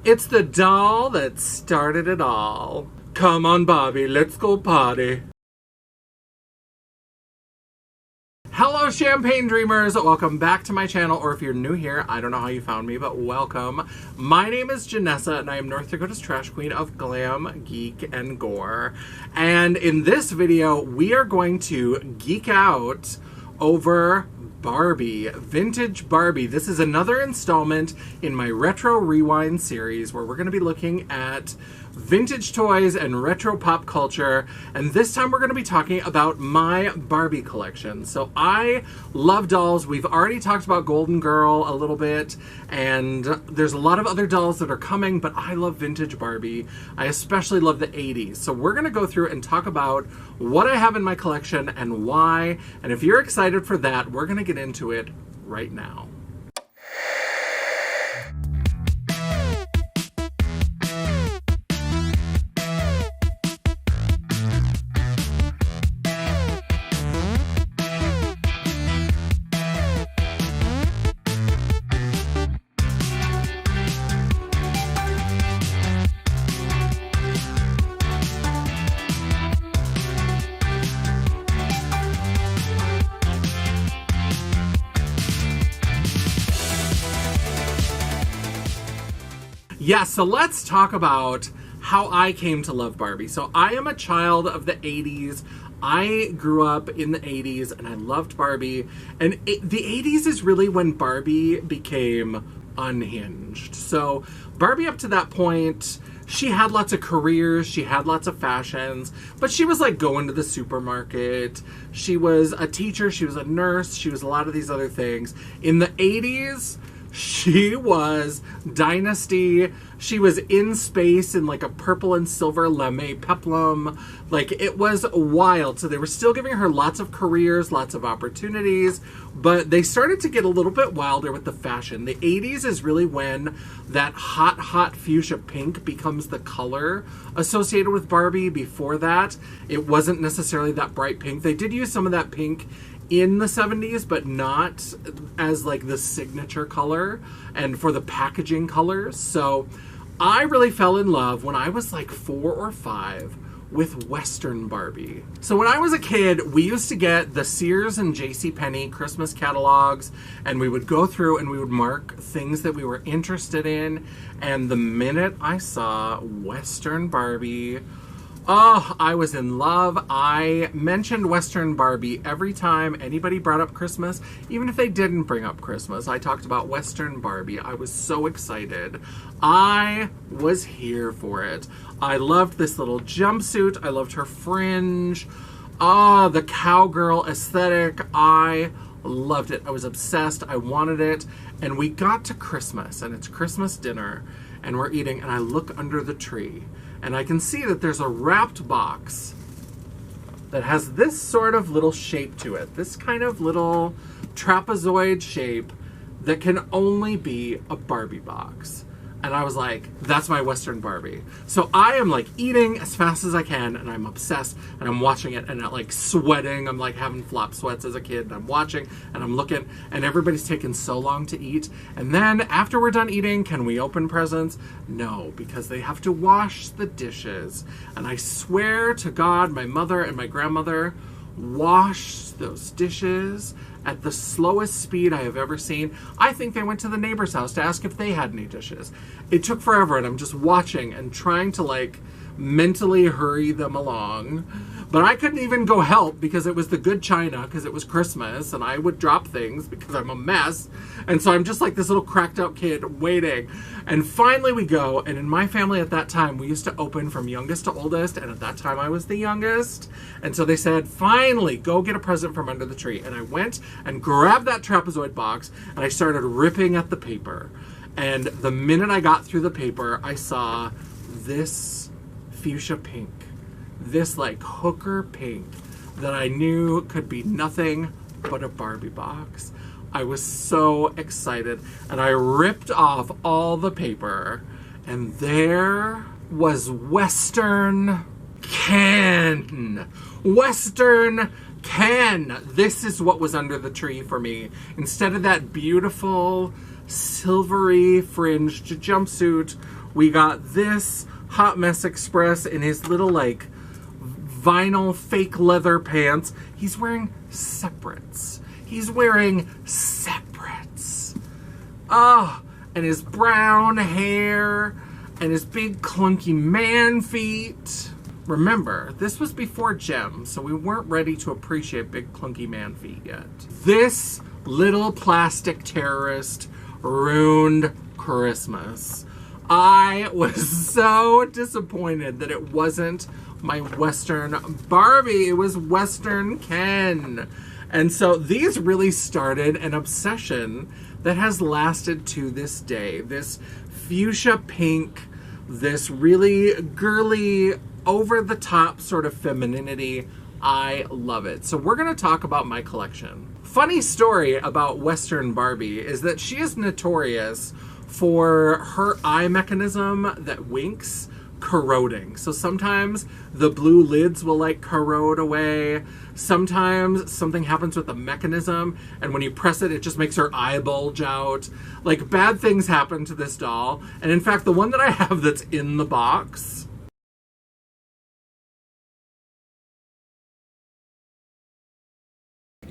It's the doll that started it all. Come on, Barbie, let's go party. Hello, Champagne Dreamers. Welcome back to my channel, or if you're new here, I don't know how you found me, but welcome. My name is Janessa, and I am North Dakota's trash queen of glam, geek, and gore. And in this video, we are going to geek out over Barbie, vintage Barbie. This is another installment in my Retro Rewind series where we're going to be looking at vintage toys and retro pop culture, and this time we're going to be talking about my Barbie collection. So I love dolls. We've already talked about Golden Girl a little bit, and there's a lot of other dolls that are coming, but I love vintage Barbie. I especially love the 80s. So we're going to go through and talk about what I have in my collection and why, and if you're excited for that, we're going to get into it right now. Yeah, so let's talk about how I came to love Barbie. So I am a child of the 80s. I grew up in the 80s and I loved Barbie. And the 80s is really when Barbie became unhinged. So Barbie up to that point, she had lots of careers, she had lots of fashions, but she was like going to the supermarket. She was a teacher, she was a nurse, she was a lot of these other things. In the 80s, she was Dynasty. She was in space in like a purple and silver lame peplum. Like, it was wild. So they were still giving her lots of careers, lots of opportunities, but they started to get a little bit wilder with the fashion. The 80s is really when that hot fuchsia pink becomes the color associated with Barbie. Before that, it wasn't necessarily that bright pink. They did use some of that pink in the 70s, but not as like the signature color and for the packaging colors. So I really fell in love when I was like 4 or 5 with Western Barbie. So when I was a kid, we used to get the Sears and JCPenney Christmas catalogs, and we would go through and we would mark things that we were interested in. And the minute I saw Western Barbie, oh, I was in love. I mentioned Western Barbie every time anybody brought up Christmas. Even if they didn't bring up Christmas, I talked about Western Barbie. I was so excited. I was here for it. I loved this little jumpsuit. I loved her fringe. Ah, the cowgirl aesthetic. I loved it. I was obsessed. I wanted it. And we got to Christmas, and it's Christmas dinner, and we're eating, and I look under the tree, and I can see that there's a wrapped box that has this sort of little shape to it. This kind of little trapezoid shape that can only be a Barbie box. And I was like, that's my Western Barbie. So I am like eating as fast as I can, and I'm obsessed, and I'm watching it, and I'm like sweating. I'm like having flop sweats as a kid, and I'm watching, and I'm looking, and everybody's taking so long to eat. And then after we're done eating, can we open presents? No, because they have to wash the dishes. And I swear to God, my mother and my grandmother washed those dishes at the slowest speed I have ever seen. I think they went to the neighbor's house to ask if they had any dishes. It took forever, and I'm just watching and trying to like mentally hurry them along. But I couldn't even go help because it was the good china, because it was Christmas, and I would drop things because I'm a mess. And so I'm just like this little cracked out kid waiting. And finally we go, and in my family at that time, we used to open from youngest to oldest, and at that time I was the youngest. And so they said, finally, go get a present from under the tree. And I went and grabbed that trapezoid box, and I started ripping at the paper. And the minute I got through the paper, I saw this fuchsia pink, this like hooker pink that I knew could be nothing but a Barbie box. I was so excited, and I ripped off all the paper, and there was Western Ken. Western Ken. This is what was under the tree for me. Instead of that beautiful silvery fringed jumpsuit We got this Hot Mess Express in his little, like, vinyl fake leather pants. He's wearing separates. He's wearing separates. Oh, and his brown hair and his big clunky man feet. Remember, this was before Gem, so we weren't ready to appreciate big clunky man feet yet. This little plastic terrorist ruined Christmas. I was so disappointed that it wasn't my Western Barbie. It was Western Ken. And so these really started an obsession that has lasted to this day. This fuchsia pink, this really girly, over-the-top sort of femininity. I love it. So we're going to talk about my collection. Funny story about Western Barbie is that she is notorious for her eye mechanism that winks corroding. So sometimes the blue lids will like corrode away. Sometimes something happens with the mechanism and when you press it, it just makes her eye bulge out. Like bad things happen to this doll. And in fact, the one that I have that's in the box,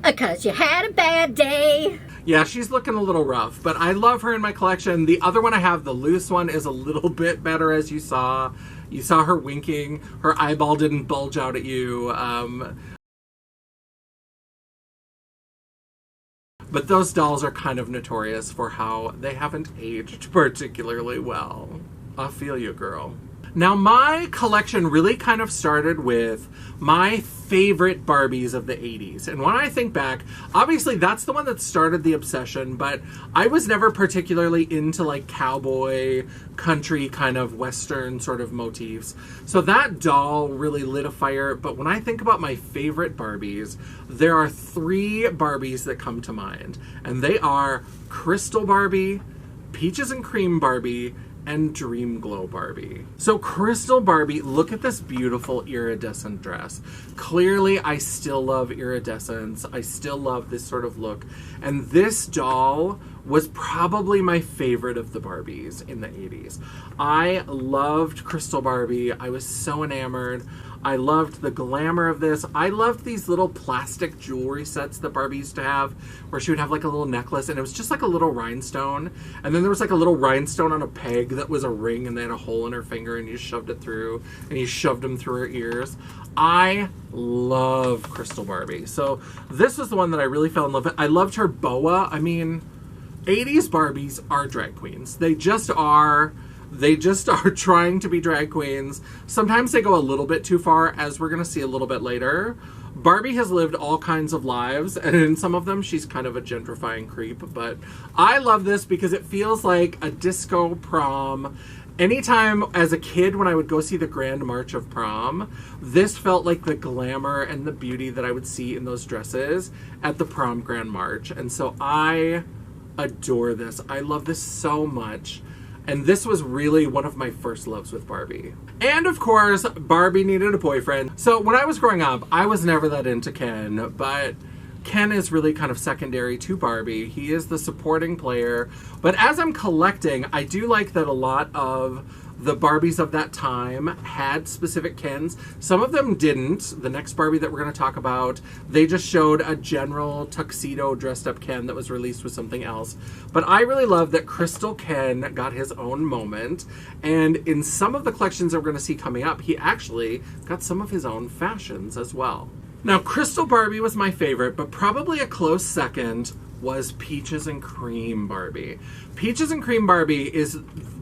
because you had a bad day. yeah, she's looking a little rough, but I love her in my collection. The other one I have, the loose one, is a little bit better, as you saw. You saw her winking. Her eyeball didn't bulge out at you. But those dolls are kind of notorious for how they haven't aged particularly well. I feel you, girl. Now, my collection really kind of started with my favorite Barbies of the 80s. And when I think back, obviously that's the one that started the obsession, but I was never particularly into like cowboy, country kind of Western sort of motifs. So that doll really lit a fire. But when I think about my favorite Barbies, there are 3 Barbies that come to mind. And they are Crystal Barbie, Peaches and Cream Barbie, and Dream Glow Barbie. So Crystal Barbie, look at this beautiful iridescent dress. Clearly, I still love iridescence. I still love this sort of look. And this doll was probably my favorite of the Barbies in the 80s. I loved Crystal Barbie. I was so enamored. I loved the glamour of this. I loved these little plastic jewelry sets that Barbie used to have, where she would have like a little necklace and it was just like a little rhinestone. And then there was like a little rhinestone on a peg that was a ring and they had a hole in her finger and you shoved it through and you shoved them through her ears. I love Crystal Barbie. So this was the one that I really fell in love with. I loved her boa. I mean, 80s Barbies are drag queens. They just are. They just are trying to be drag queens. Sometimes they go a little bit too far, as we're going to see a little bit later. Barbie has lived all kinds of lives, and in some of them, she's kind of a gentrifying creep. But I love this because it feels like a disco prom. Anytime as a kid when I would go see the Grand March of Prom, this felt like the glamour and the beauty that I would see in those dresses at the prom Grand March. And so I adore this. I love this so much. And this was really one of my first loves with Barbie. And of course, Barbie needed a boyfriend. So when I was growing up, I was never that into Ken, but Ken is really kind of secondary to Barbie. He is the supporting player. But as I'm collecting, I do like that a lot of the Barbies of that time had specific Kens. Some of them didn't. The next Barbie that we're going to talk about, they just showed a general tuxedo dressed up Ken that was released with something else. But I really love that Crystal Ken got his own moment. And in some of the collections that we're going to see coming up, he actually got some of his own fashions as well. Now, Crystal Barbie was my favorite, but probably a close second was Peaches and Cream Barbie. Peaches and Cream Barbie is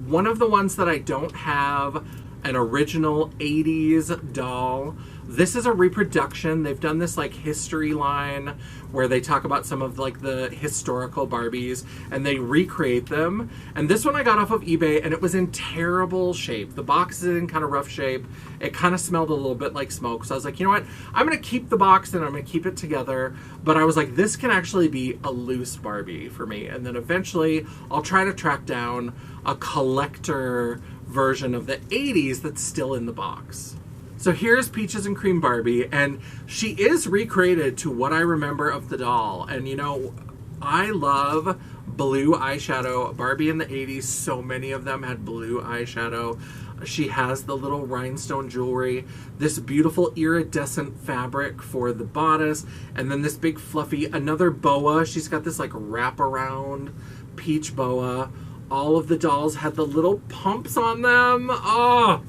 one of the ones that I don't have an original 80s doll. This is a reproduction. They've done this like history line where they talk about some of like the historical Barbies and they recreate them. And this one I got off of eBay and it was in terrible shape. The box is in kind of rough shape. It kind of smelled a little bit like smoke. So I was like, you know what? I'm going to keep the box and I'm going to keep it together. But I was like, this can actually be a loose Barbie for me. And then eventually I'll try to track down a collector version of the 80s that's still in the box. So here's Peaches and Cream Barbie, and she is recreated to what I remember of the doll. And you know, I love blue eyeshadow. Barbie in the 80s, so many of them had blue eyeshadow. She has the little rhinestone jewelry, this beautiful iridescent fabric for the bodice, and then this big fluffy, another boa. She's got this like wraparound peach boa. All of the dolls had the little pumps on them. Oh,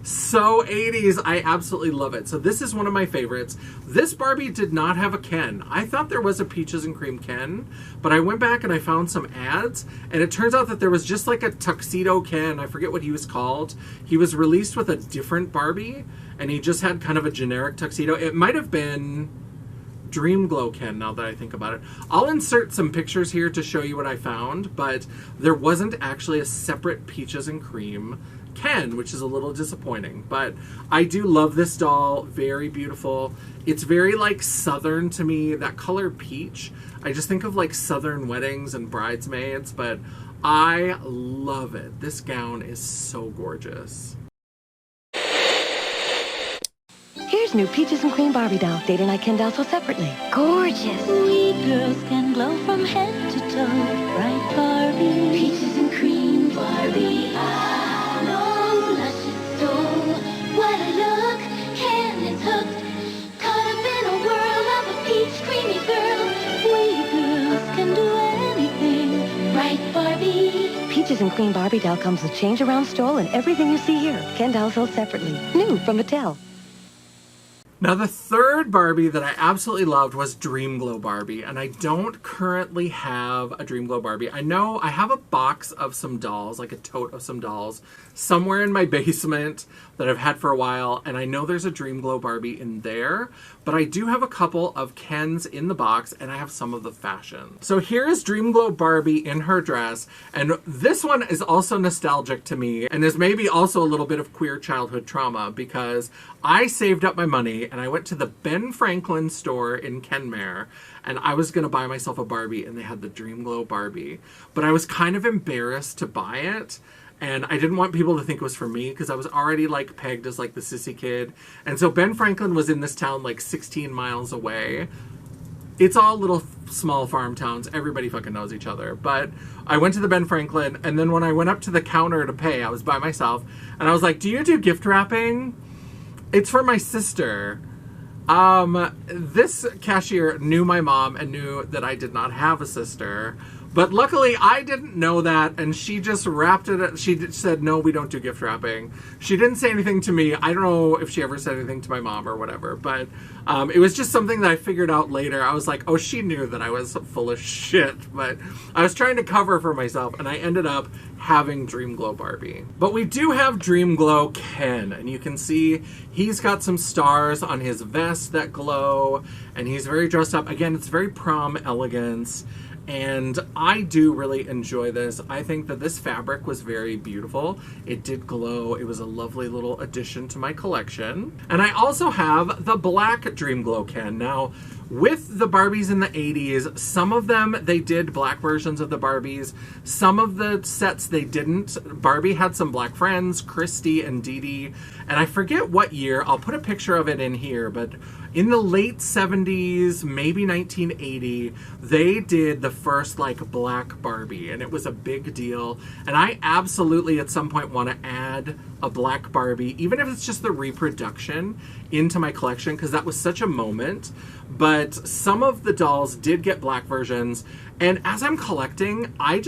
so 80s. I absolutely love it. So this is one of my favorites. This Barbie did not have a Ken. I thought there was a Peaches and Cream Ken, but I went back and I found some ads, and it turns out that there was just like a tuxedo Ken. I forget what he was called. He was released with a different Barbie, and he just had kind of a generic tuxedo. It might have been Dream Glow Ken, now that I think about it. I'll insert some pictures here to show you what I found, but there wasn't actually a separate Peaches and Cream Ken, which is a little disappointing. But I do love this doll. Very beautiful. It's very like Southern to me. That color peach, I just think of like Southern weddings and bridesmaids, but I love it. This gown is so gorgeous. Here's new Peaches and Cream Barbie doll. Date and I Ken doll so separately. Gorgeous. We girls can glow from head to toe. Right, Barbie? Peaches and cream Barbie. Ah, no, luscious soul. What a look. Ken is hooked. Caught up in a whirl of a peach creamy girl. We girls can do anything. Right, Barbie? Peaches and Cream Barbie doll comes with change around stroll and everything you see here. Ken doll sold separately. New from Mattel. Now, the third Barbie that I absolutely loved was Dream Glow Barbie, and I don't currently have a Dream Glow Barbie. I know I have a box of some dolls, like a tote of some dolls, somewhere in my basement that I've had for a while, and I know there's a Dream Glow Barbie in there, but I do have a couple of Kens in the box, and I have some of the fashion. So here is Dream Glow Barbie in her dress, and this one is also nostalgic to me, and is maybe also a little bit of queer childhood trauma, because I saved up my money and I went to the Ben Franklin store in Kenmare, and I was going to buy myself a Barbie, and they had the Dream Glow Barbie, but I was kind of embarrassed to buy it, and I didn't want people to think it was for me because I was already like pegged as like the sissy kid. And so Ben Franklin was in this town like 16 miles away. It's all little small farm towns. Everybody fucking knows each other. But I went to the Ben Franklin, and then when I went up to the counter to pay, I was by myself, and I was like, "Do you do gift wrapping?" "It's for my sister." This cashier knew my mom and knew that I did not have a sister. But luckily, I didn't know that, and she just wrapped it. She said, "No, we don't do gift wrapping." She didn't say anything to me. I don't know if she ever said anything to my mom or whatever, but it was just something that I figured out later. I was like, oh, she knew that I was full of shit, but I was trying to cover for myself, and I ended up having Dream Glow Barbie. But we do have Dream Glow Ken, and you can see he's got some stars on his vest that glow, and he's very dressed up. Again, it's very prom elegance. And I do really enjoy this. I think that this fabric was very beautiful. It did glow. It was a lovely little addition to my collection. And I also have the black Dream Glow Ken. Now, with the Barbies in the 80s, some of them, they did black versions of the Barbies. Some of the sets, they didn't. Barbie had some black friends, Christy and Dee Dee. And I forget what year. I'll put a picture of it in here, but in the late 70s, maybe 1980, they did the first like black Barbie, and it was a big deal. And I absolutely at some point want to add a black Barbie, even if it's just the reproduction, into my collection, because that was such a moment. But some of the dolls did get black versions, and as I'm collecting, I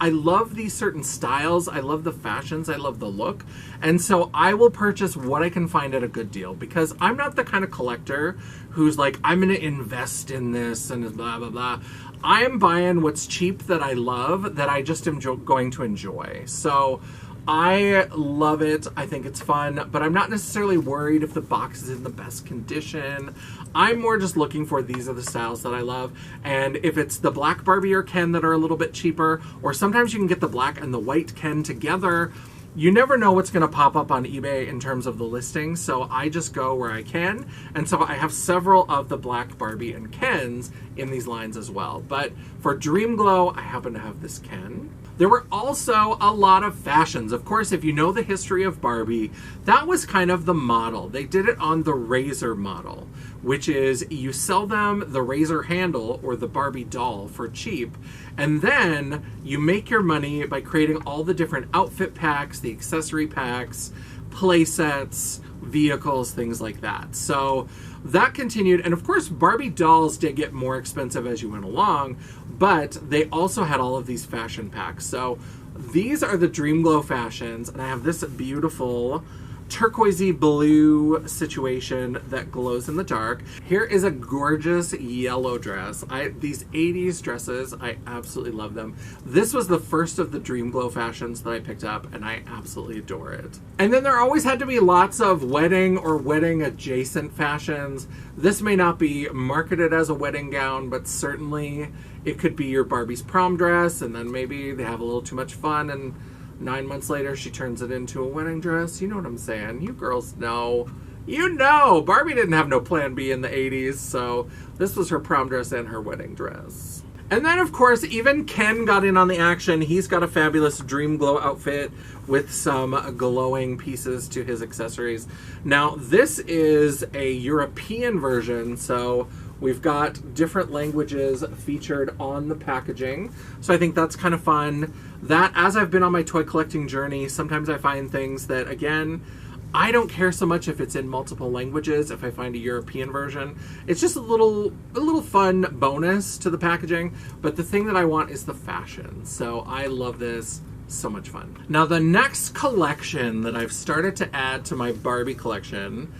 love these certain styles. I love the fashions. I love the look. And so I will purchase what I can find at a good deal, because I'm not the kind of collector who's like, I'm going to invest in this and blah, blah, blah. I am buying what's cheap that I love, that I just am going to enjoy. So I love it. I think it's fun, but I'm not necessarily worried if the box is in the best condition. I'm more just looking for, these are the styles that I love. And if it's the black Barbie or Ken that are a little bit cheaper, or sometimes you can get the black and the white Ken together, you never know what's going to pop up on eBay in terms of the listing. So I just go where I can. And so I have several of the black Barbie and Kens in these lines as well. But for Dream Glow, I happen to have this Ken. There were also a lot of fashions. Of course, if you know the history of Barbie, that was kind of the model. They did it on the razor model, which is you sell them the razor handle or the Barbie doll for cheap, and then you make your money by creating all the different outfit packs, the accessory packs, play sets, vehicles, things like that. So that continued, and of course Barbie dolls did get more expensive as you went along, but they also had all of these fashion packs. So these are the Dream Glow fashions, and I have this beautiful turquoisey blue situation that glows in the dark. Here is a gorgeous yellow dress. These 80s dresses, I absolutely love them. This was the first of the Dream Glow fashions that I picked up, and I absolutely adore it. And then there always had to be lots of wedding or wedding adjacent fashions. This may not be marketed as a wedding gown, but certainly it could be your Barbie's prom dress, and then maybe they have a little too much fun and 9 months later, she turns it into a wedding dress. You know what I'm saying. You girls know. You know. Barbie didn't have no plan B in the 80s, so this was her prom dress and her wedding dress. And then, of course, even Ken got in on the action. He's got a fabulous Dream Glow outfit with some glowing pieces to his accessories. Now, this is a European version, so we've got different languages featured on the packaging. So I think that's kind of fun. That, as I've been on my toy collecting journey, sometimes I find things that, again, I don't care so much if it's in multiple languages. If I find a European version, it's just a little fun bonus to the packaging. But the thing that I want is the fashion. So I love this. So much fun. Now, the next collection that I've started to add to my Barbie collection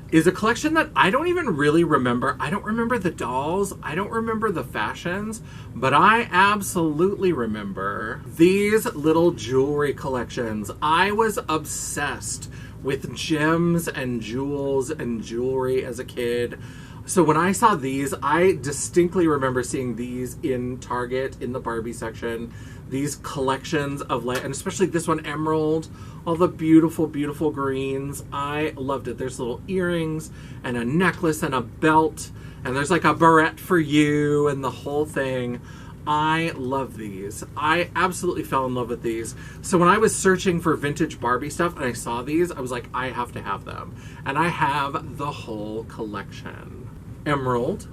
is a collection that I don't even really remember. I don't remember the dolls. I don't remember the fashions, but I absolutely remember these little jewelry collections. I was obsessed with gems and jewels and jewelry as a kid. So when I saw these, I distinctly remember seeing these in Target in the Barbie section. These collections of, like, and especially this one, Emerald, all the beautiful, beautiful greens. I loved it. There's little earrings and a necklace and a belt, and there's like a barrette for you and the whole thing. I love these. I absolutely fell in love with these. So when I was searching for vintage Barbie stuff and I saw these, I was like, I have to have them. And I have the whole collection. Emerald,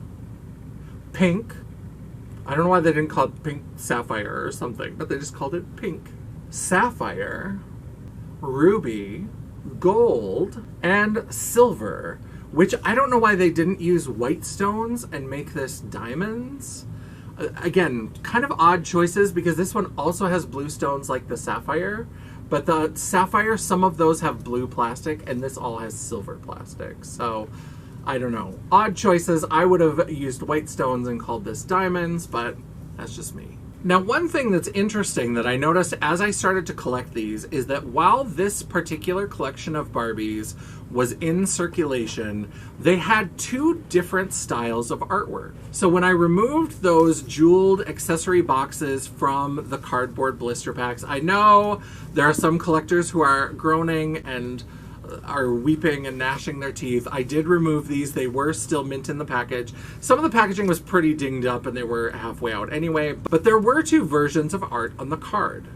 pink. I don't know why they didn't call it pink sapphire or something, but they just called it pink. Sapphire, ruby, gold, and silver, which I don't know why they didn't use white stones and make this diamonds. Again, kind of odd choices because this one also has blue stones like the sapphire, but the sapphire, some of those have blue plastic and this all has silver plastic. So I don't know. Odd choices. I would have used white stones and called this diamonds, but that's just me. Now, one thing that's interesting that I noticed as I started to collect these is that while this particular collection of Barbies was in circulation, they had two different styles of artwork. So when I removed those jeweled accessory boxes from the cardboard blister packs, I know there are some collectors who are groaning and are weeping and gnashing their teeth. I did remove these. They were still mint in the package. Some of the packaging was pretty dinged up and they were halfway out anyway, but there were two versions of art on the card.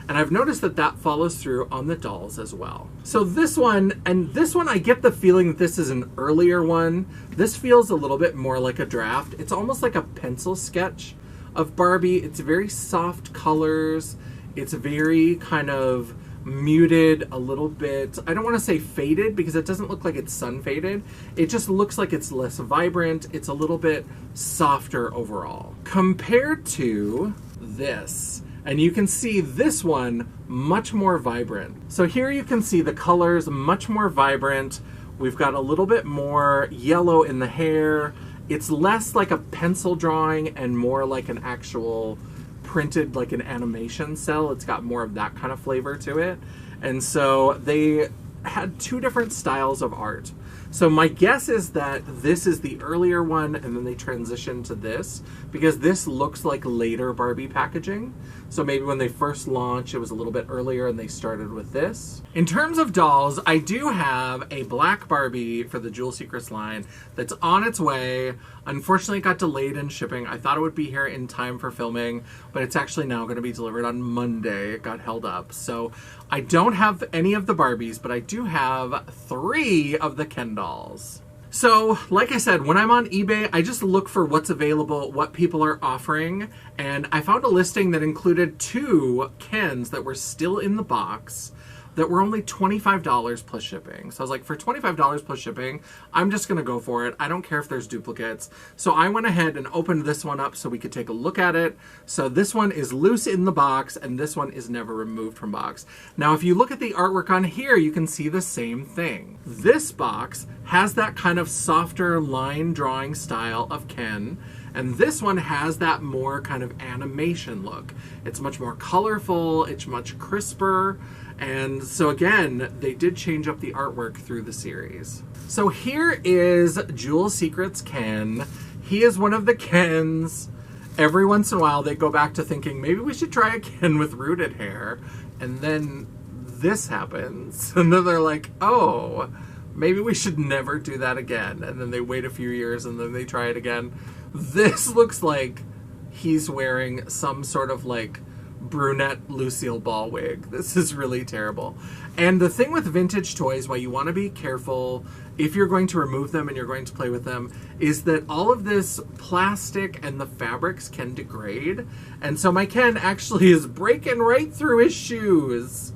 And I've noticed that that follows through on the dolls as well. So this one, and this one, I get the feeling that this is an earlier one. This feels a little bit more like a draft. It's almost like a pencil sketch of Barbie. It's very soft colors. It's very kind of muted, a little bit, I don't want to say faded because it doesn't look like it's sun faded. It just looks like it's less vibrant. It's a little bit softer overall compared to this. And you can see this one much more vibrant. So here you can see the colors much more vibrant. We've got a little bit more yellow in the hair. It's less like a pencil drawing and more like an actual printed, like an animation cell. It's got more of that kind of flavor to it. And so they had two different styles of art. So my guess is that this is the earlier one and then they transitioned to this because this looks like later Barbie packaging. So maybe when they first launched, it was a little bit earlier and they started with this. In terms of dolls, I do have a black Barbie for the Jewel Secrets line that's on its way. Unfortunately, it got delayed in shipping. I thought it would be here in time for filming, but it's actually now going to be delivered on Monday. It got held up. So I don't have any of the Barbies, but I do have 3 of the Ken dolls. So, like I said, when I'm on eBay, I just look for what's available, what people are offering, and I found a listing that included 2 Kens that were still in the box that were only $25 plus shipping. So I was like, for $25 plus shipping, I'm just gonna go for it. I don't care if there's duplicates. So I went ahead and opened this one up so we could take a look at it. So this one is loose in the box, and this one is never removed from box. Now, if you look at the artwork on here, you can see the same thing. This box has that kind of softer line drawing style of Ken, and this one has that more kind of animation look. It's much more colorful, it's much crisper, and so again, they did change up the artwork through the series. So here is Jewel Secret's Ken. He is one of the Kens. Every once in a while, they go back to thinking, maybe we should try a Ken with rooted hair, and then this happens, and then they're like, oh, maybe we should never do that again, and then they wait a few years, and then they try it again. This looks like he's wearing some sort of like brunette Lucille Ball wig. This is really terrible. And the thing with vintage toys, why you want to be careful if you're going to remove them and you're going to play with them, is that all of this plastic and the fabrics can degrade. And so my Ken actually is breaking right through his shoes.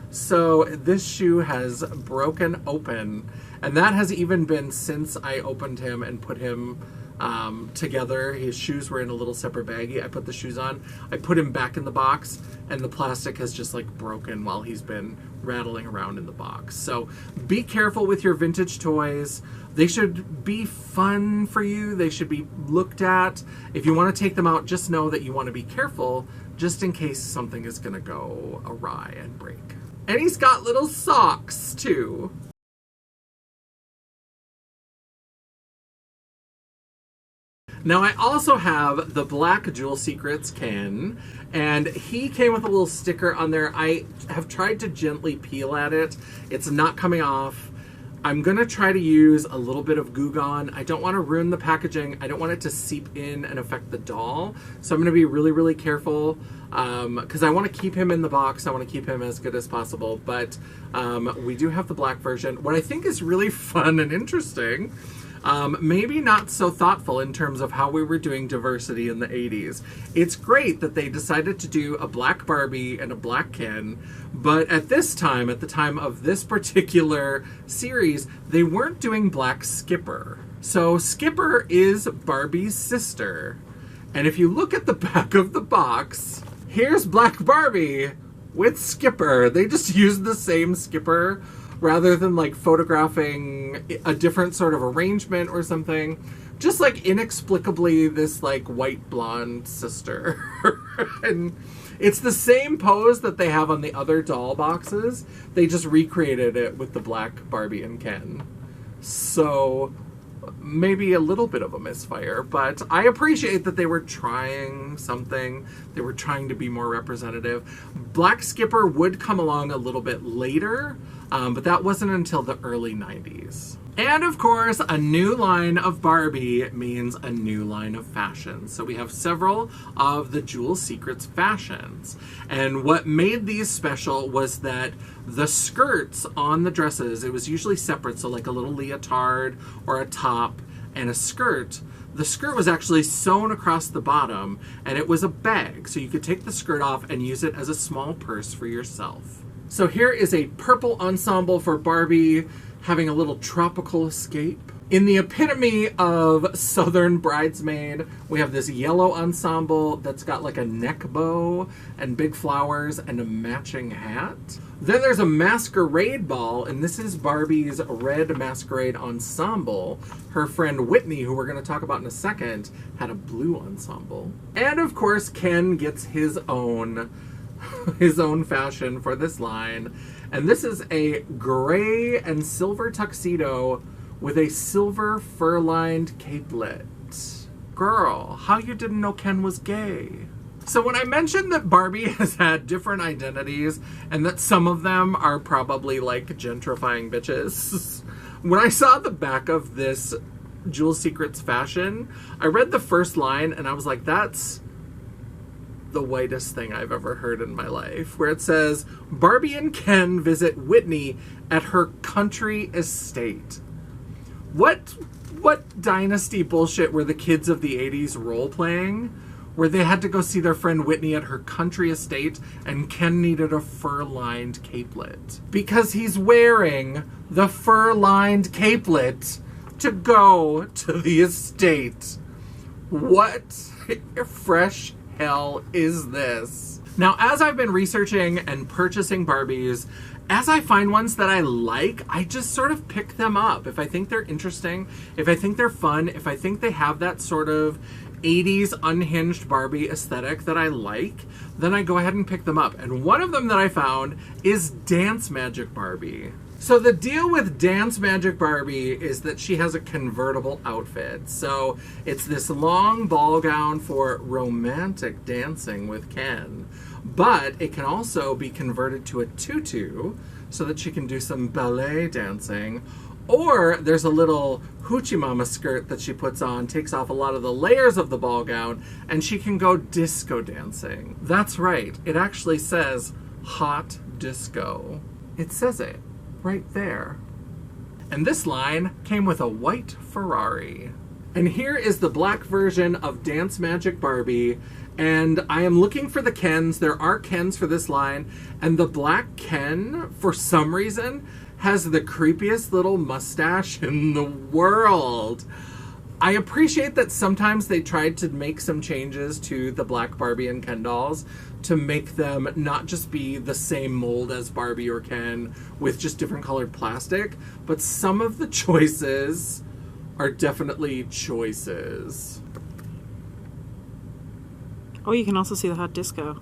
So this shoe has broken open, and that has even been since I opened him and put him together. His shoes were in a little separate baggie. I put the shoes on, I put him back in the box, and the plastic has just like broken while he's been rattling around in the box. So be careful with your vintage toys. They should be fun for you. They should be looked at. If you want to take them out, just know that you want to be careful just in case something is going to go awry and break. And he's got little socks too. Now I also have the black Jewel Secrets Ken, and he came with a little sticker on there. I have tried to gently peel at it. It's not coming off. I'm gonna try to use a little bit of Goo Gone. I don't wanna ruin the packaging. I don't want it to seep in and affect the doll. So I'm gonna be really, really careful because I wanna keep him in the box. I wanna keep him as good as possible, but we do have the black version. What I think is really fun and interesting, maybe not so thoughtful in terms of how we were doing diversity in the 80s. It's great that they decided to do a black Barbie and a black Ken, but at this time, at the time of this particular series, they weren't doing black Skipper. So Skipper is Barbie's sister. And if you look at the back of the box, here's black Barbie with Skipper. They just used the same Skipper rather than like photographing a different sort of arrangement or something. Just like inexplicably this like white blonde sister. And it's the same pose that they have on the other doll boxes. They just recreated it with the black Barbie and Ken. So maybe a little bit of a misfire, but I appreciate that they were trying something. They were trying to be more representative. Black Skipper would come along a little bit later, but that wasn't until the early 90s. And of course, a new line of Barbie means a new line of fashion. So we have several of the Jewel Secrets fashions. And what made these special was that the skirts on the dresses, it was usually separate, so like a little leotard or a top and a skirt. The skirt was actually sewn across the bottom, and it was a bag, so you could take the skirt off and use it as a small purse for yourself. So here is a purple ensemble for Barbie having a little tropical escape. In the epitome of Southern Bridesmaid, we have this yellow ensemble that's got like a neck bow and big flowers and a matching hat. Then there's a masquerade ball, and this is Barbie's red masquerade ensemble. Her friend Whitney, who we're going to talk about in a second, had a blue ensemble. And of course, Ken gets his own fashion for this line. And this is a gray and silver tuxedo with a silver fur-lined capelet. Girl, how you didn't know Ken was gay? So when I mentioned that Barbie has had different identities and that some of them are probably like gentrifying bitches, when I saw the back of this Jules Secret's fashion, I read the first line and I was like, that's the whitest thing I've ever heard in my life, where it says, Barbie and Ken visit Whitney at her country estate. What dynasty bullshit were the kids of the 80s role-playing, where they had to go see their friend Whitney at her country estate and Ken needed a fur-lined capelet? Because he's wearing the fur-lined capelet to go to the estate. What fresh hell is this? Now, as I've been researching and purchasing Barbies, as I find ones that I like, I just sort of pick them up. If I think they're interesting, if I think they're fun, if I think they have that sort of 80s unhinged Barbie aesthetic that I like, then I go ahead and pick them up. And one of them that I found is Dance Magic Barbie. So the deal with Dance Magic Barbie is that she has a convertible outfit. So it's this long ball gown for romantic dancing with Ken. But it can also be converted to a tutu so that she can do some ballet dancing. Or there's a little hoochie mama skirt that she puts on, takes off a lot of the layers of the ball gown, and she can go disco dancing. That's right. It actually says hot disco. It says it right there. And this line came with a white Ferrari. And here is the black version of Dance Magic Barbie. And I am looking for the Kens. There are Kens for this line. And the black Ken, for some reason, has the creepiest little mustache in the world. I appreciate that sometimes they tried to make some changes to the black Barbie and Ken dolls to make them not just be the same mold as Barbie or Ken with just different colored plastic, but some of the choices are definitely choices. Oh, you can also see the hot disco.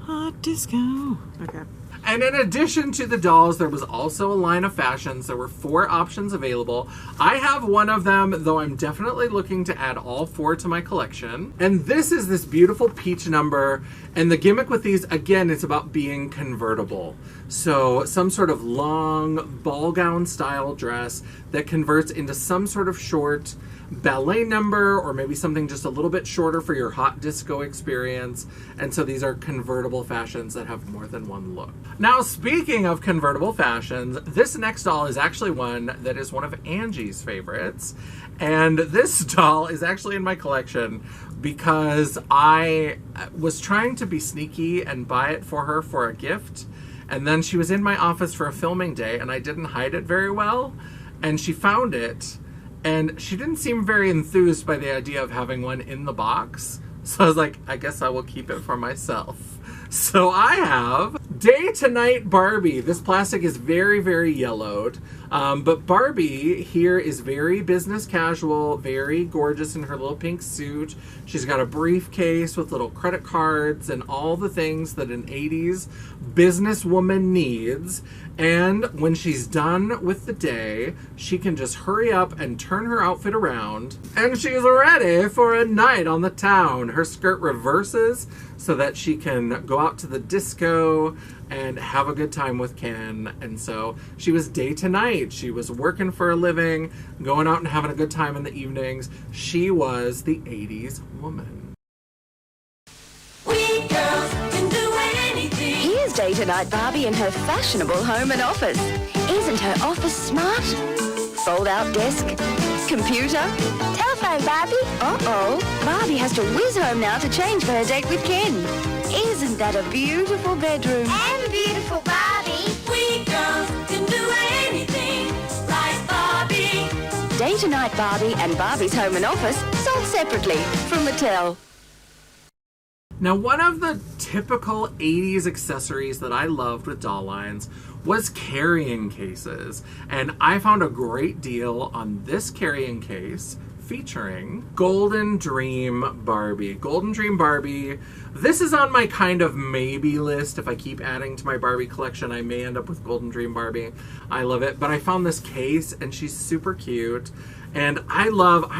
Hot disco. Okay. And in addition to the dolls, there was also a line of fashions. There were 4 options available. I have one of them, though I'm definitely looking to add all 4 to my collection. And this is this beautiful peach number. And the gimmick with these, again, is about being convertible. So some sort of long ball gown style dress that converts into some sort of short ballet number, or maybe something just a little bit shorter for your hot disco experience. And so these are convertible fashions that have more than one look. Now, speaking of convertible fashions, this next doll is actually one that is one of Angie's favorites. And this doll is actually in my collection because I was trying to be sneaky and buy it for her for a gift. And then she was in my office for a filming day and I didn't hide it very well. And she found it. And she didn't seem very enthused by the idea of having one in the box. So I was like, I guess I will keep it for myself. So I have Day to Night Barbie. This plastic is very, very yellowed. But Barbie here is very business casual, very gorgeous in her little pink suit. She's got a briefcase with little credit cards and all the things that an 80s businesswoman needs. And when she's done with the day, she can just hurry up and turn her outfit around. And she's ready for a night on the town. Her skirt reverses so that she can go out to the disco and have a good time with Ken. And so she was day to night. She was working for a living, going out and having a good time in the evenings. She was the 80s woman. We girls can do anything. Here's Day to Night Barbie in her fashionable home and office. Isn't her office smart? Fold-out desk, computer, telephone, Barbie. Uh-oh, Barbie has to whiz home now to change for her date with Ken. Isn't that a beautiful bedroom? And beautiful Barbie. We girls can do anything. Like Barbie. Day to Night Barbie and Barbie's home and office sold separately from Mattel. Now, one of the typical 80s accessories that I loved with doll lines was carrying cases. And I found a great deal on this carrying case featuring Golden Dream Barbie. Golden Dream Barbie. This is on my kind of maybe list. If I keep adding to my Barbie collection, I may end up with Golden Dream Barbie. I love it. But I found this case and she's super cute. And I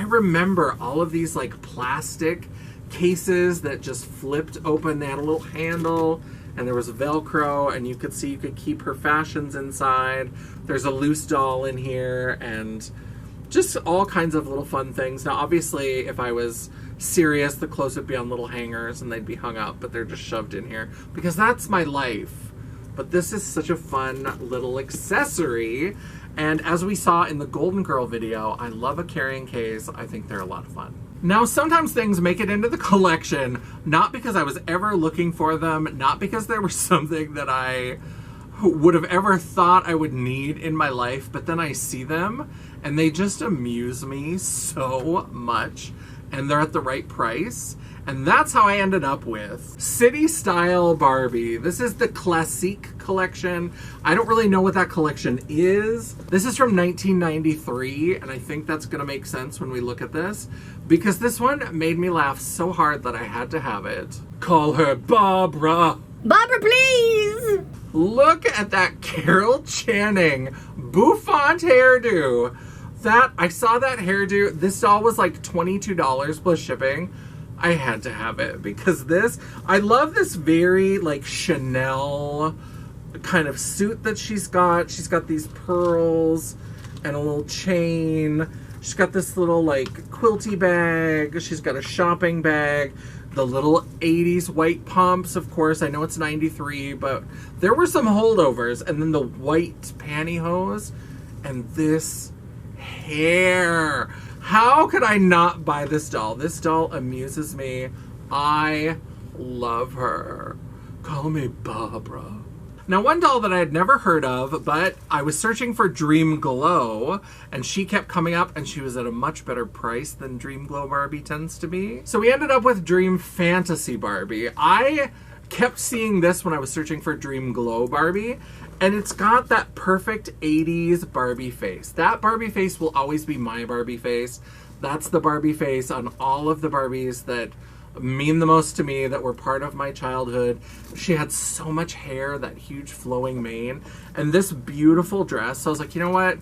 remember all of these like plastic cases that just flipped open. They had a little handle and there was Velcro and you could keep her fashions inside. There's a loose doll in here and just all kinds of little fun things. Now, obviously, if I was serious, the clothes would be on little hangers and they'd be hung up, but they're just shoved in here because that's my life. But this is such a fun little accessory. And as we saw in the Golden Girl video, I love a carrying case. I think they're a lot of fun. Now, sometimes things make it into the collection, not because I was ever looking for them, not because there was something that I would have ever thought I would need in my life, but then I see them and they just amuse me so much, and they're at the right price. And that's how I ended up with City Style Barbie. This is the Classique collection. I don't really know what that collection is. This is from 1993, and I think that's gonna make sense when we look at this, because this one made me laugh so hard that I had to have it. Call her Barbara. Barbara, please! Look at that Carol Channing bouffant hairdo. I saw that hairdo. This doll was like $22 plus shipping. I had to have it because I love this very like Chanel kind of suit that she's got. She's got these pearls and a little chain. She's got this little like quilty bag. She's got a shopping bag. The little 80s white pumps, of course. I know it's 93, but there were some holdovers. And then the white pantyhose and this hair. How could I not buy this doll? This doll amuses me. I love her. Call me Barbara. Now, one doll that I had never heard of, but I was searching for Dream Glow, and she kept coming up, and she was at a much better price than Dream Glow Barbie tends to be. So we ended up with Dream Fantasy Barbie. I kept seeing this when I was searching for Dream Glow Barbie, and it's got that perfect 80s Barbie face. That Barbie face will always be my Barbie face. That's the Barbie face on all of the Barbies that mean the most to me, that were part of my childhood. She had so much hair, that huge flowing mane, and this beautiful dress. So I was like, you know what?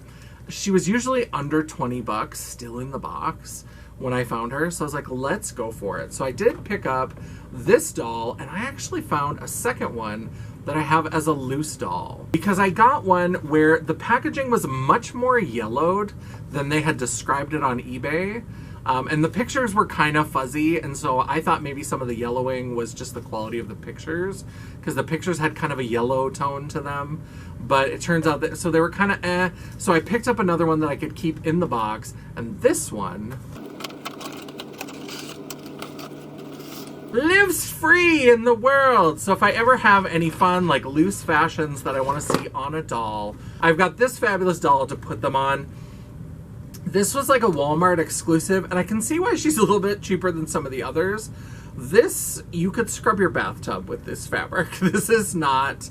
She was usually under 20 bucks, still in the box when I found her. So I was like, let's go for it. So I did pick up this doll, and I actually found a second one that I have as a loose doll, because I got one where the packaging was much more yellowed than they had described it on eBay. And the pictures were kind of fuzzy, and so I thought maybe some of the yellowing was just the quality of the pictures, because the pictures had kind of a yellow tone to them. But it turns out that, so they were kind of eh. So I picked up another one that I could keep in the box, and this one lives free in the world. So if I ever have any fun, like loose fashions that I want to see on a doll, I've got this fabulous doll to put them on. This was like a Walmart exclusive, and I can see why she's a little bit cheaper than some of the others. This, you could scrub your bathtub with this fabric. This is not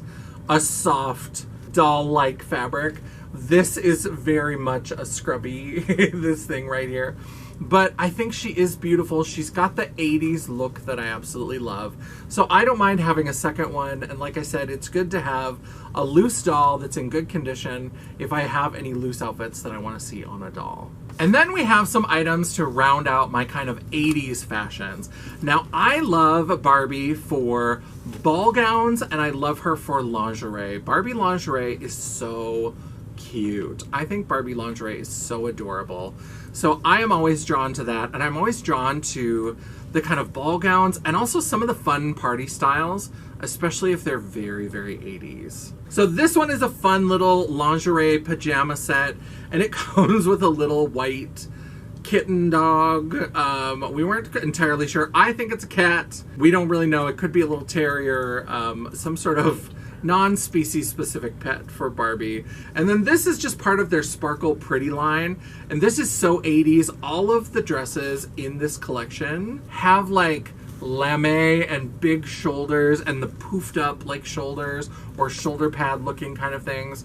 a soft doll-like fabric. This is very much a scrubby, this thing right here. But I think she is beautiful. She's got the 80s look that I absolutely love. So I don't mind having a second one. And like I said, it's good to have a loose doll that's in good condition if I have any loose outfits that I want to see on a doll. And then we have some items to round out my kind of 80s fashions. Now, I love Barbie for ball gowns, and I love her for lingerie. Barbie lingerie is so cute. I think Barbie lingerie is so adorable. So I am always drawn to that, and I'm always drawn to the kind of ball gowns and also some of the fun party styles, especially if they're very, very 80s. So this one is a fun little lingerie pajama set, and it comes with a little white kitten dog. We weren't entirely sure. I think it's a cat. We don't really know. It could be a little terrier, some sort of non-species specific pet for Barbie. And then this is just part of their Sparkle Pretty line, and this is so 80s. All of the dresses in this collection have like lame and big shoulders and the poofed up like shoulders or shoulder pad looking kind of things.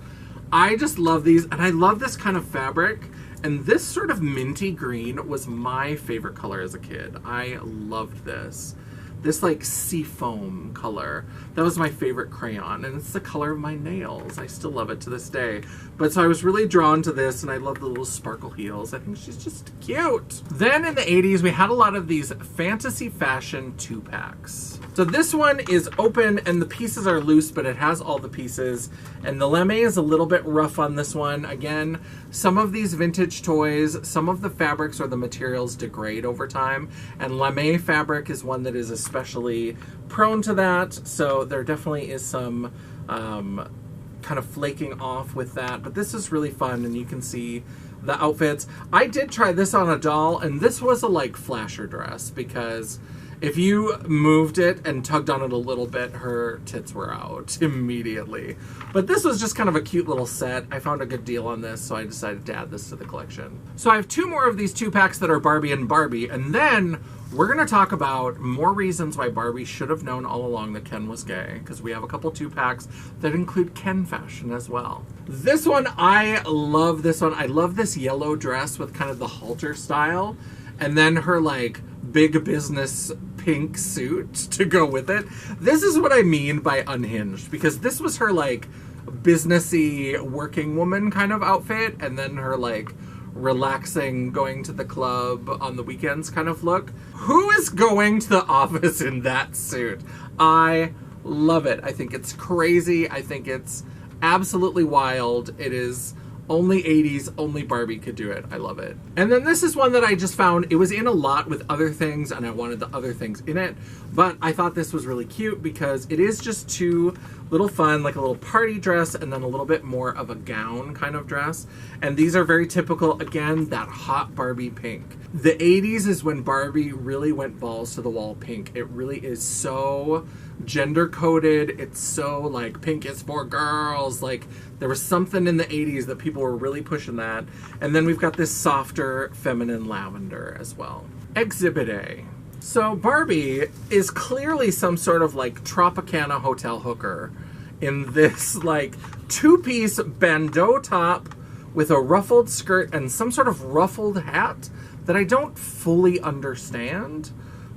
I just love these, and I love this kind of fabric. And this sort of minty green was my favorite color as a kid. I loved this. this like seafoam color. That was my favorite crayon, and it's the color of my nails. I still love it to this day. But so I was really drawn to this, and I love the little sparkle heels. I think she's just cute. Then in the 80s, we had a lot of these fantasy fashion 2-packs. So this one is open, and the pieces are loose, but it has all the pieces. And the lame is a little bit rough on this one. Again, some of these vintage toys, some of the fabrics or the materials degrade over time. And lame fabric is one that is especially prone to that. So there definitely is some kind of flaking off with that. But this is really fun, and you can see the outfits. I did try this on a doll, and this was a like flasher dress, because if you moved it and tugged on it a little bit, her tits were out immediately. But this was just kind of a cute little set. I found a good deal on this, so I decided to add this to the collection. So I have 2 more of these 2-packs that are Barbie and Barbie, and then we're going to talk about more reasons why Barbie should have known all along that Ken was gay, because we have a couple 2-packs that include Ken fashion as well. This one, I love this one. I love this yellow dress with kind of the halter style, and then her like big business pink suit to go with it. This is what I mean by unhinged, because this was her like businessy working woman kind of outfit, and then her like relaxing going to the club on the weekends kind of look. Who is going to the office in that suit? I love it. I think it's crazy. I think it's absolutely wild. It is only 80s, only Barbie could do it. I love it. And then this is one that I just found. It was in a lot with other things, and I wanted the other things in it, but I thought this was really cute because it is just 2 little fun, like a little party dress and then a little bit more of a gown kind of dress. And these are very typical, again, that hot Barbie pink. The 80s is when Barbie really went balls to the wall pink. It really is so gender coded. It's so like pink is for girls. Like there was something in the 80s that people were really pushing that. And then we've got this softer feminine lavender as well. Exhibit A. So Barbie is clearly some sort of like Tropicana hotel hooker in this like 2-piece bandeau top with a ruffled skirt and some sort of ruffled hat that I don't fully understand.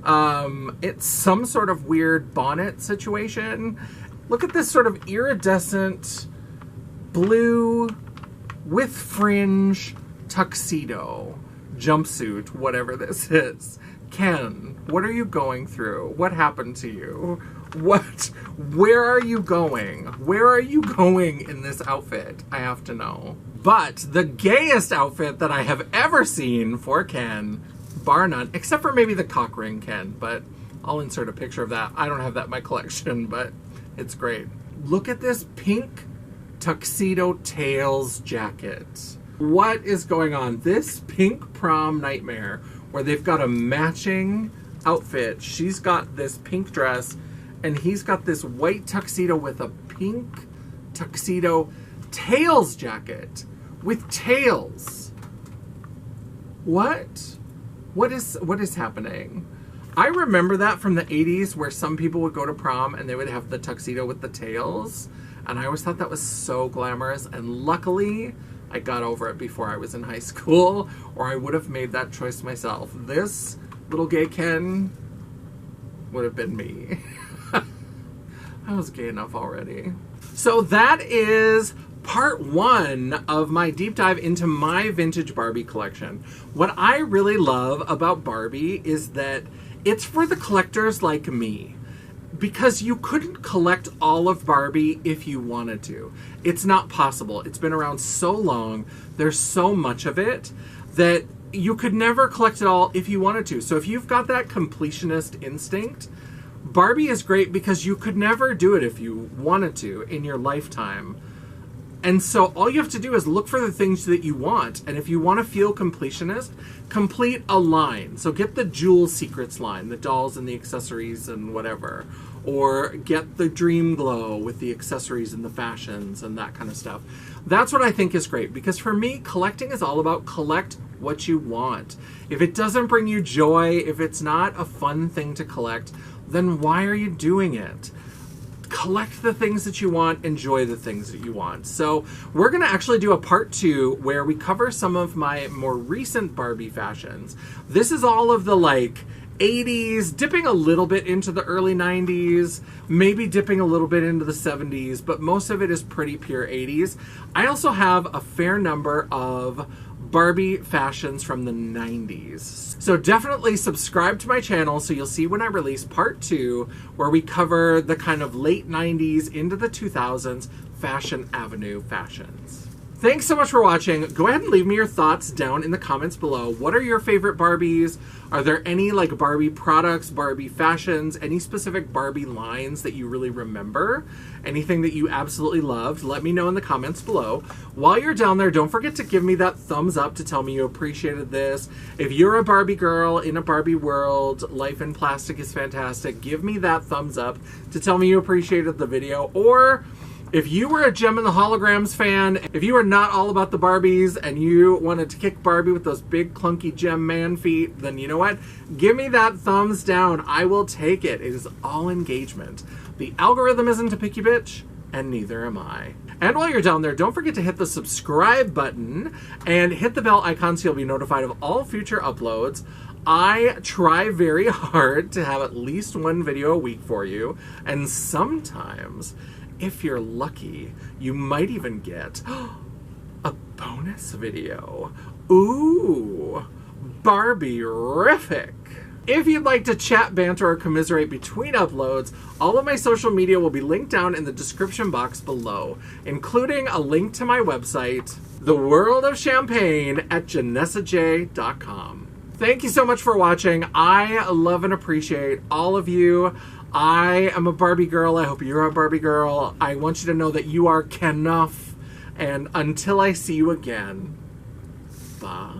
It's some sort of weird bonnet situation. Look at this sort of iridescent blue with fringe tuxedo jumpsuit, whatever this is. Ken, what are you going through? What happened to you? Where are you going? Where are you going in this outfit? I have to know. But the gayest outfit that I have ever seen for Ken, bar none, except for maybe the cock ring Ken, but I'll insert a picture of that. I don't have that in my collection, but it's great. Look at this pink tuxedo tails jacket. What is going on? This pink prom nightmare where they've got a matching outfit. She's got this pink dress and he's got this white tuxedo with a pink tuxedo tails jacket with tails. What is happening? I remember that from the 80s where some people would go to prom and they would have the tuxedo with the tails, and I always thought that was so glamorous, and luckily I got over it before I was in high school, or I would have made that choice myself. This little gay Ken would have been me. I was gay enough already. So that is part 1 of my deep dive into my vintage Barbie collection. What I really love about Barbie is that it's for the collectors like me. Because you couldn't collect all of Barbie if you wanted to. It's not possible. It's been around so long. There's so much of it that you could never collect it all if you wanted to. So if you've got that completionist instinct, Barbie is great because you could never do it if you wanted to in your lifetime. And so all you have to do is look for the things that you want. And if you want to feel completionist, complete a line. So get the Jewel Secrets line, the dolls and the accessories and whatever. Or get the Dream Glow with the accessories and the fashions and that kind of stuff. That's what I think is great. Because for me, collecting is all about collect what you want. If it doesn't bring you joy, if it's not a fun thing to collect, then why are you doing it? Collect the things that you want, enjoy the things that you want. So we're going to actually do a part 2 where we cover some of my more recent Barbie fashions. This is all of the like 80s, dipping a little bit into the early 90s, maybe dipping a little bit into the 70s, but most of it is pretty pure 80s. I also have a fair number of Barbie fashions from the 90s. So definitely subscribe to my channel so you'll see when I release part 2, where we cover the kind of late 90s into the 2000s Fashion Avenue fashions. Thanks so much for watching. Go ahead and leave me your thoughts down in the comments below. What are your favorite Barbies? Are there any like Barbie products, Barbie fashions, any specific Barbie lines that you really remember? Anything that you absolutely loved? Let me know in the comments below. While you're down there, don't forget to give me that thumbs up to tell me you appreciated this. If you're a Barbie girl in a Barbie world, life in plastic is fantastic, give me that thumbs up to tell me you appreciated the video. Or if you were a Gem and the Holograms fan, if you are not all about the Barbies and you wanted to kick Barbie with those big clunky Gem man feet, then you know what? Give me that thumbs down. I will take it. It is all engagement. The algorithm isn't a picky bitch, and neither am I. And while you're down there, don't forget to hit the subscribe button and hit the bell icon so you'll be notified of all future uploads. I try very hard to have at least one video a week for you, and sometimes, if you're lucky, you might even get a bonus video. Ooh, Barbie-rific. If you'd like to chat, banter, or commiserate between uploads, all of my social media will be linked down in the description box below, including a link to my website, The World of Champagne at JanessaJ.com. Thank you so much for watching. I love and appreciate all of you. I am a Barbie girl. I hope you're a Barbie girl. I want you to know that you are Kenough. And until I see you again, bye.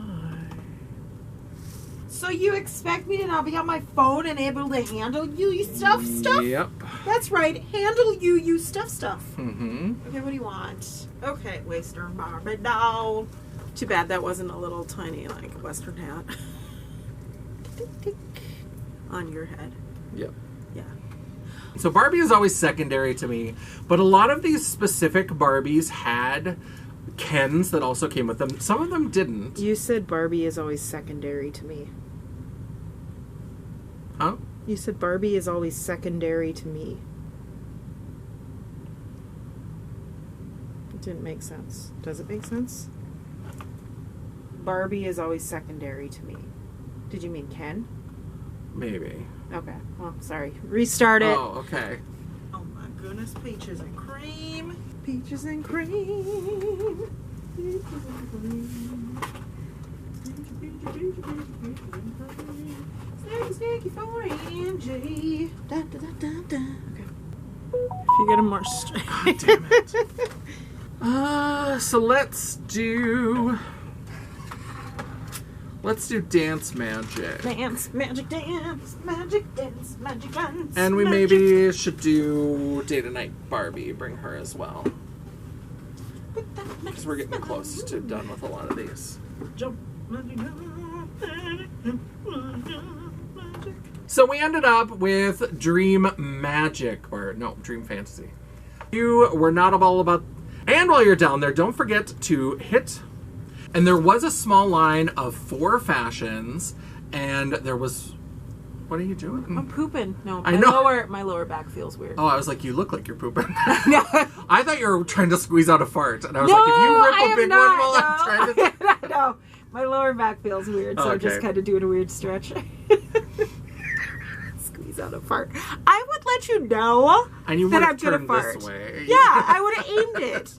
So you expect me to not be on my phone and able to handle you stuff? Yep. That's right. Handle you stuff. Mm-hmm. Okay, what do you want? Okay, Western Barbie doll. Too bad that wasn't a little tiny, like, Western hat. Tick, tick. On your head. Yep. Yeah. So Barbie is always secondary to me, but a lot of these specific Barbies had Kens that also came with them. Some of them didn't. You said Barbie is always secondary to me. Huh? You said Barbie is always secondary to me. It didn't make sense. Does it make sense? Barbie is always secondary to me. Did you mean Ken? Maybe. Okay. Well, sorry. Restart it. Oh, okay. Oh my goodness, peaches and cream. Peaches and cream. Peaches and cream. Snacky for Angie. Da, da, da, da, da. Okay. If you get them more straight. God damn it. So let's do Dance Magic. Dance, magic dance, magic dance, magic dance. And we magic. maybe should do Day to Night Barbie. Bring her as well. Because we're getting close to done with a lot of these. Jump, magic, So we ended up with Dream Magic, or no, Dream Fantasy. You were not all about... And while you're down there, don't forget to hit... And there was a small line of 4 fashions, and there was... What are you doing? I'm pooping. No, I know. My lower back feels weird. Oh, I was like, you look like you're pooping. No. I thought you were trying to squeeze out a fart, and I was No, like, if you rip I a am big not, one while I'm trying to... No, my lower back feels weird, so I'm just Okay. kind of doing a weird stretch. Squeeze out a fart. I would let you know And you that would I'm have gonna turned fart. this way. Yeah, I would have aimed it.